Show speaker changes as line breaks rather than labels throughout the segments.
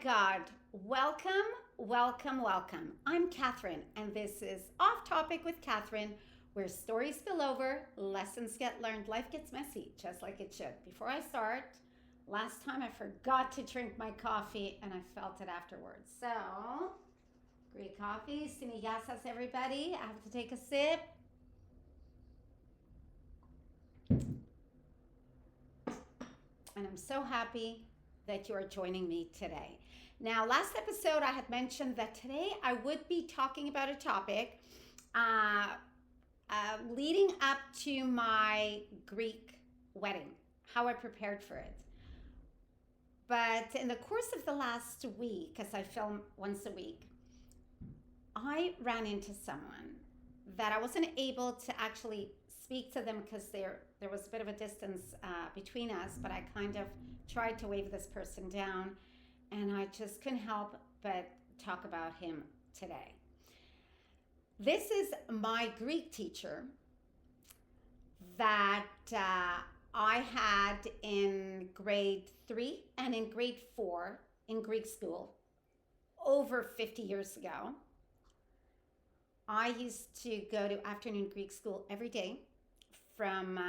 God. Welcome. I'm Catherine, and this is Off Topic with Catherine, where stories spill over, lessons get learned, life gets messy, just like it should. Before I start, last time I forgot to drink my coffee, and I felt it afterwards. So, great coffee. Siniyasas, everybody. I have to take a sip. And I'm so happy that you are joining me today. Now, last episode, I had mentioned that today I would be talking about a topic leading up to my Greek wedding, how I prepared for it. But in the course of the last week, as I film once a week, I ran into someone that I wasn't able to actually speak to them because there was a bit of a distance between us, but I kind of tried to wave this person down, and I just couldn't help but talk about him today. This is my Greek teacher that I had in grade 3 and in grade 4 in Greek school over 50 years ago. I used to go to afternoon Greek school every day from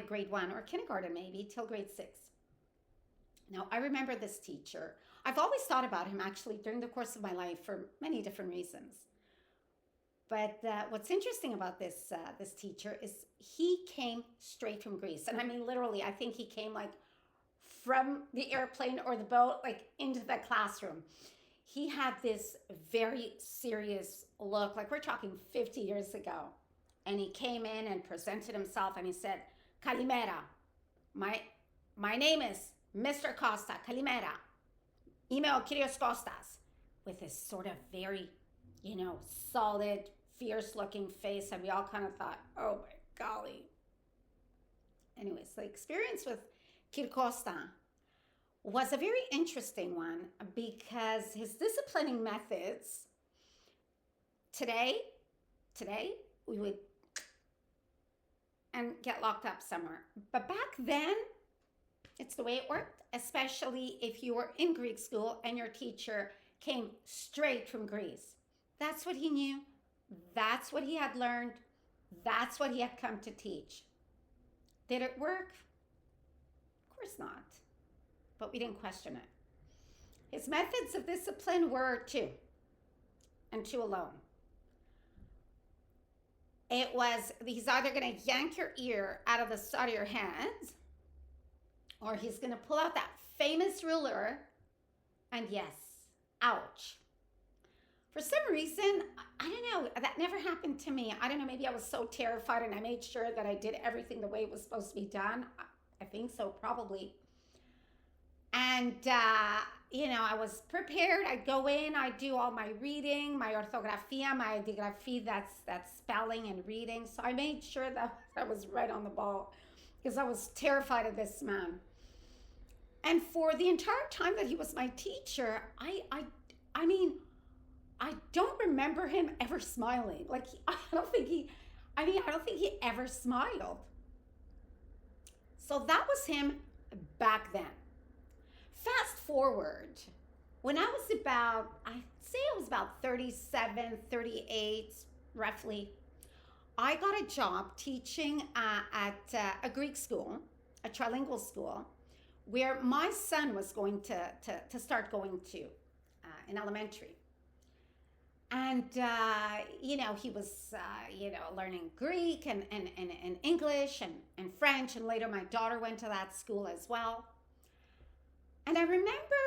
grade 1 or kindergarten maybe till grade 6. Now, I remember this teacher. I've always thought about him actually during the course of my life for many different reasons. But what's interesting about this teacher is he came straight from Greece. And I mean, literally, I think he came like from the airplane or the boat, like into the classroom. He had this very serious look, like we're talking 50 years ago. And he came in and presented himself and he said, Kalimera, my name is Mr. Kosta, Kalimera, Ime Kyrios Kostas, with this sort of very, solid, fierce looking face. And we all kind of thought, oh my golly. Anyways, the experience with Kosta was a very interesting one because his disciplining methods, today, we would and get locked up somewhere. But back then, it's the way it worked, especially if you were in Greek school and your teacher came straight from Greece. That's what he knew. That's what he had learned. That's what he had come to teach. Did it work? Of course not. But we didn't question it. His methods of discipline were two, and two alone. It was, he's either going to yank your ear out of the side of your head, or he's going to pull out that famous ruler, and yes, ouch. For some reason, I don't know, that never happened to me. I don't know, maybe I was so terrified and I made sure that I did everything the way it was supposed to be done. I think so, probably. And, I was prepared. I'd go in, I'd do all my reading, my orthografia, my digraphy, that's spelling and reading. So I made sure that I was right on the ball because I was terrified of this man. And for the entire time that he was my teacher, I don't remember him ever smiling. Like, I don't think he ever smiled. So that was him back then. Fast forward, when I was I'd say I was about 37, 38, roughly, I got a job teaching at a Greek school, a trilingual school, where my son was going to start going to in elementary. And, he was, learning Greek and English and French. And later my daughter went to that school as well. And I remember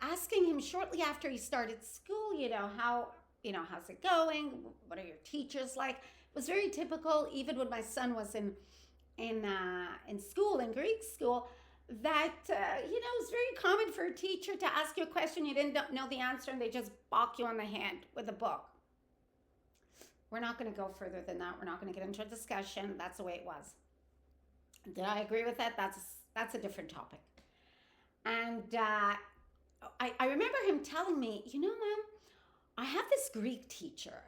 asking him shortly after he started school, how's it going? What are your teachers like? It was very typical, even when my son was in school, in Greek school, that, it was very common for a teacher to ask you a question, you didn't know the answer, and they just bonk you on the hand with a book. We're not going to go further than that. We're not going to get into a discussion. That's the way it was. Did I agree with that? That's a different topic. And I remember him telling me, Mom, I have this Greek teacher,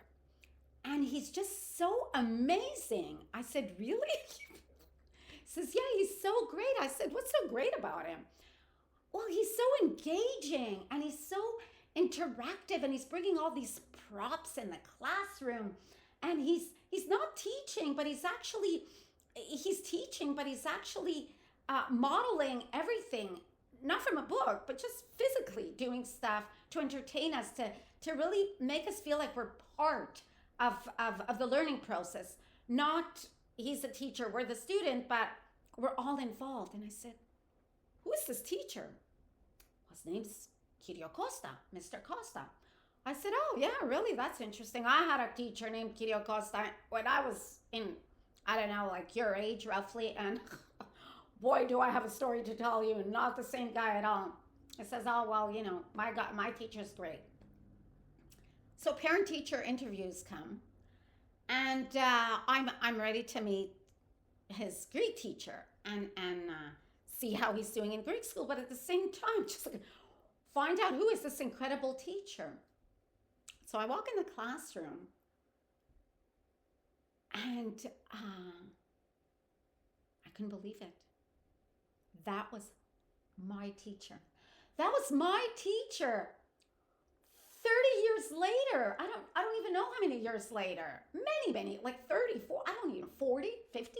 and he's just so amazing. I said, really? He says, yeah, he's so great. I said, what's so great about him? Well, he's so engaging and he's so interactive and he's bringing all these props in the classroom and he's not teaching, but he's teaching, but he's actually modeling everything, not from a book, but just physically doing stuff to entertain us, to really make us feel like we're part of the learning process. Not he's the teacher, we're the student, but we're all involved. And I said, who is this teacher? His name's Kosta, Mr. Kosta. I said, oh, yeah, really? That's interesting. I had a teacher named Kosta when I was in, I don't know, like your age roughly. And boy, do I have a story to tell you. Not the same guy at all. It says, oh, well, my teacher's great. So parent-teacher interviews come. And I'm ready to meet his Greek teacher and see how he's doing in Greek school, but at the same time, just like find out who is this incredible teacher. So I walk in the classroom, and I couldn't believe it. That was my teacher. That was my teacher. 30 years later, I don't even know how many years later. Many, like 34, I don't even, 40, 50.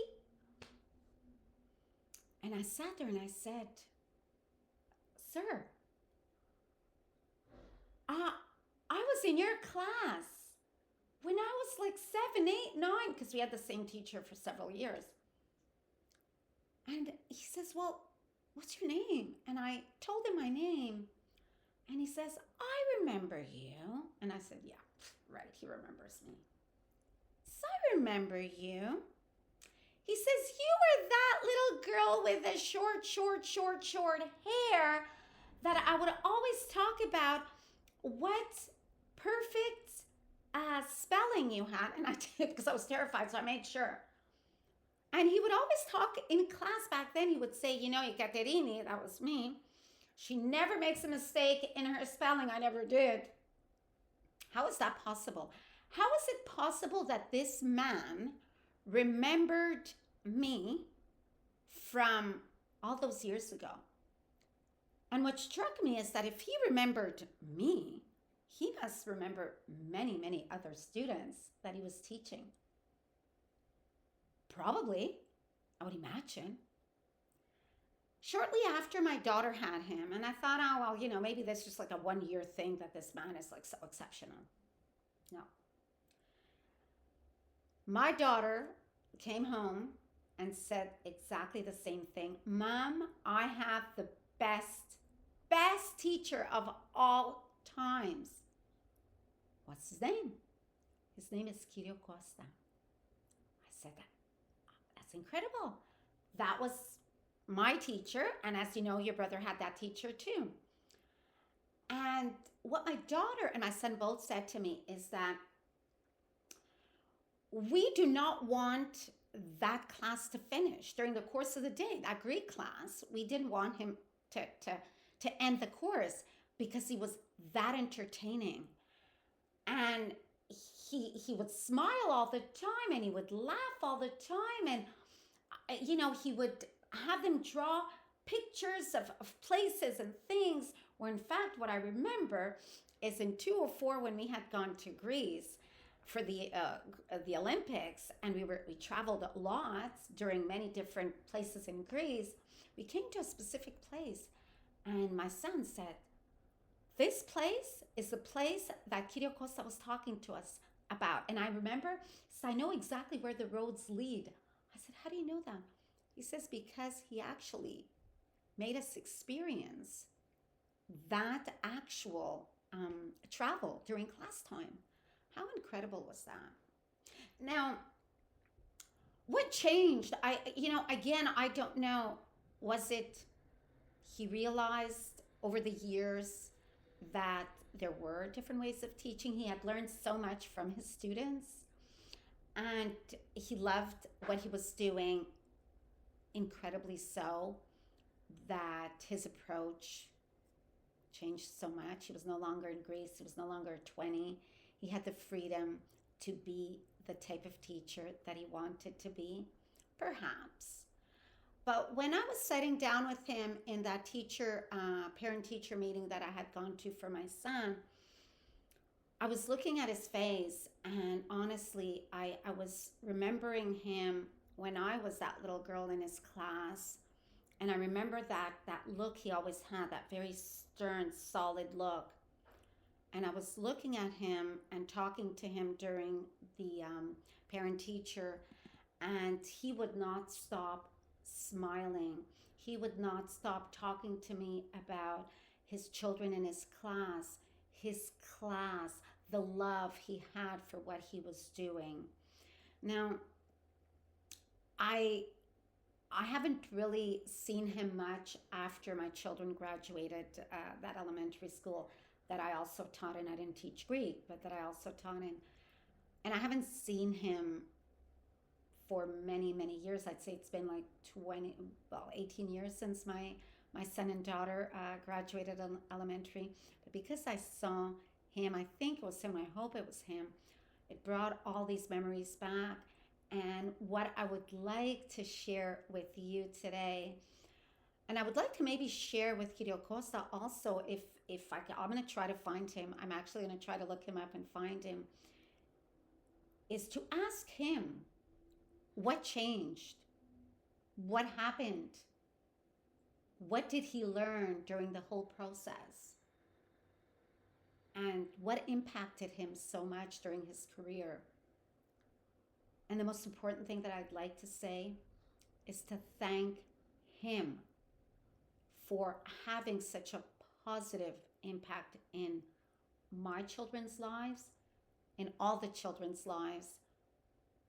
And I sat there and I said, sir, I was in your class when I was like 7, 8, 9, because we had the same teacher for several years. And he says, well, what's your name? And I told him my name. And he says, I remember you. And I said, yeah, right, he remembers me. So I remember you. He says, you were that little girl with the short hair that I would always talk about what perfect spelling you had. And I did, because I was terrified, so I made sure. And he would always talk in class back then. He would say, Ekaterini, that was me. She never makes a mistake in her spelling. I never did. How is that possible? How is it possible that this man remembered me from all those years ago? And what struck me is that if he remembered me, he must remember many, many other students that he was teaching. Probably, I would imagine. Shortly after, my daughter had him, and I thought, oh, well, maybe that's just like a 1-year thing that this man is like so exceptional. No. My daughter came home and said exactly the same thing. Mom, I have the best teacher of all times. What's his name? His name is Kosta. I said, that's incredible. That was my teacher, and as you know, your brother had that teacher too. And what my daughter and my son both said to me is that we do not want that class to finish during the course of the day. That Greek class, we didn't want him to end the course because he was that entertaining. And he would smile all the time, and he would laugh all the time, and he would have them draw pictures of places and things, where in fact what I remember is in 2004 when we had gone to Greece for the Olympics, and we traveled a lot during many different places in Greece. We came to a specific place, and my son said, this place is the place that Kosta was talking to us about. And I remember, so I know exactly where the roads lead. I said, how do you know that? He says, because he actually made us experience that actual travel during class time. How incredible was that? Now, what changed? I don't know. Was it he realized over the years that there were different ways of teaching? He had learned so much from his students, and he loved what he was doing incredibly so that his approach changed so much. He was no longer in Greece. He was no longer 20. He had the freedom to be the type of teacher that he wanted to be, perhaps. But when I was sitting down with him in that parent teacher meeting that I had gone to for my son, I was looking at his face, and honestly, I was remembering him when I was that little girl in his class. And I remember that look he always had, that very stern, solid look. And I was looking at him and talking to him during the parent teacher, and he would not stop smiling. He would not stop talking to me about his children in his class, the love he had for what he was doing. Now, I I haven't really seen him much after my children graduated that elementary school that I also taught in. I didn't teach Greek, but that I also taught in. And I haven't seen him for many, many years. I'd say it's been like 18 years since my son and daughter graduated elementary. But because I saw him, I think it was him, I hope it was him, it brought all these memories back. And what I would like to share with you today, and I would like to maybe share with Kosta also, if I can, I'm going to try to find him. I'm actually going to try to look him up and find him, is to ask him what changed, what happened, what did he learn during the whole process, and what impacted him so much during his career. And the most important thing that I'd like to say is to thank him for having such a positive impact in my children's lives, in all the children's lives,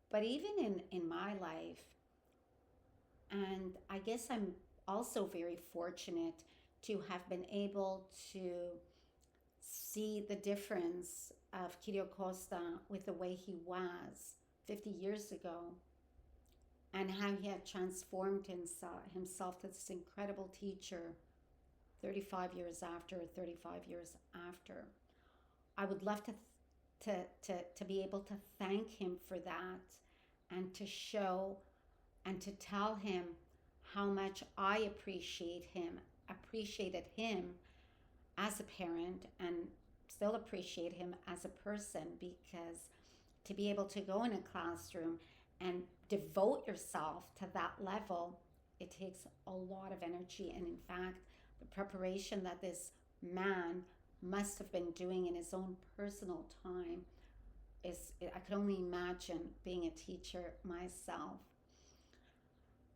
but even in my life. And I guess I'm also very fortunate to have been able to see the difference of Kosta with the way he was 50 years ago, and how he had transformed himself to this incredible teacher 35 years after. I would love to be able to thank him for that, and to show and to tell him how much I appreciated him as a parent, and still appreciate him as a person, because to be able to go in a classroom and devote yourself to that level, it takes a lot of energy. And in fact, the preparation that this man must have been doing in his own personal time I could only imagine being a teacher myself.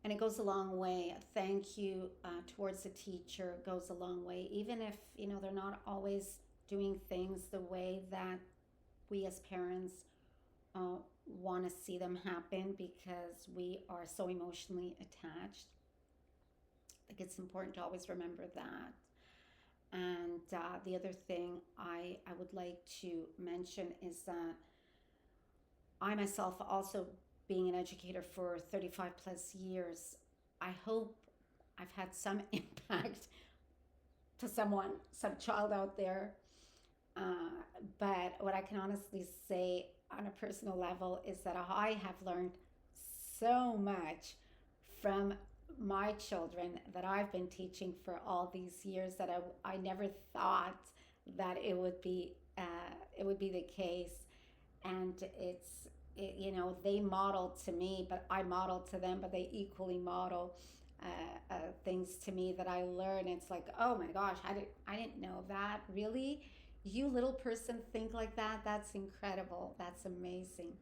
And it goes a long way. A thank you towards a teacher goes a long way, even if they're not always doing things the way that we as parents want to see them happen, because we are so emotionally attached. I think it's important to always remember that. And the other thing I would like to mention is that I myself, also being an educator for 35 plus years, I hope I've had some impact to some child out there. But what I can honestly say on a personal level is that I have learned so much from my children that I've been teaching for all these years, that I never thought that it would be the case. And they model to me, but I model to them, but they equally model things to me that I learn. It's like, oh my gosh, I didn't know that. Really? You little person think like that? That's incredible. That's amazing.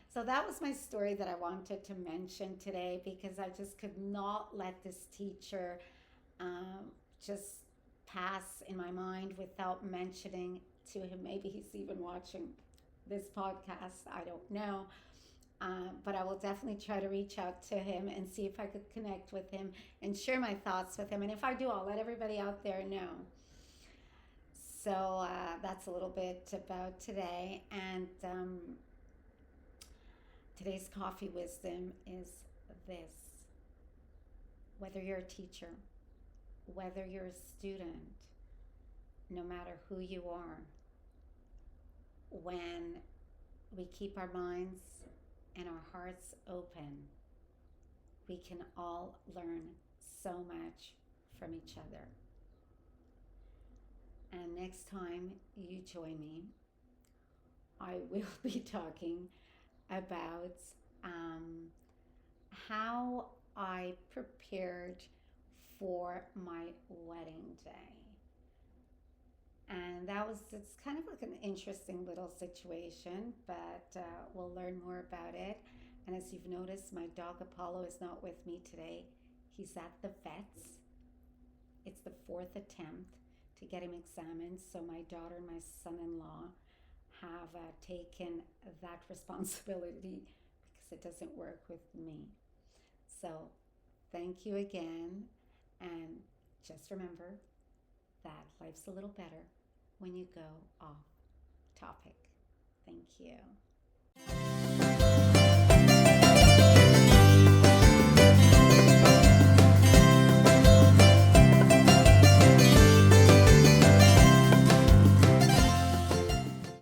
So that was my story that I wanted to mention today, because I just could not let this teacher just pass in my mind without mentioning to him. Maybe he's even watching this podcast. I don't know. But I will definitely try to reach out to him and see if I could connect with him and share my thoughts with him. And if I do, I'll let everybody out there know. So that's a little bit about today. And today's coffee wisdom is this: whether you're a teacher, whether you're a student, no matter who you are, when we keep our minds and our hearts open, We can all learn so much from each other. And next time you join me, I will be talking about um, how I prepared for my wedding day. And it's kind of like an interesting little situation, but we'll learn more about it. And as you've noticed, my dog Apollo is not with me today. He's at the vet's. It's the fourth attempt to get him examined. So my daughter and my son-in-law have taken that responsibility because it doesn't work with me. So thank you again. And just remember that life's a little better when you go off topic. Thank you.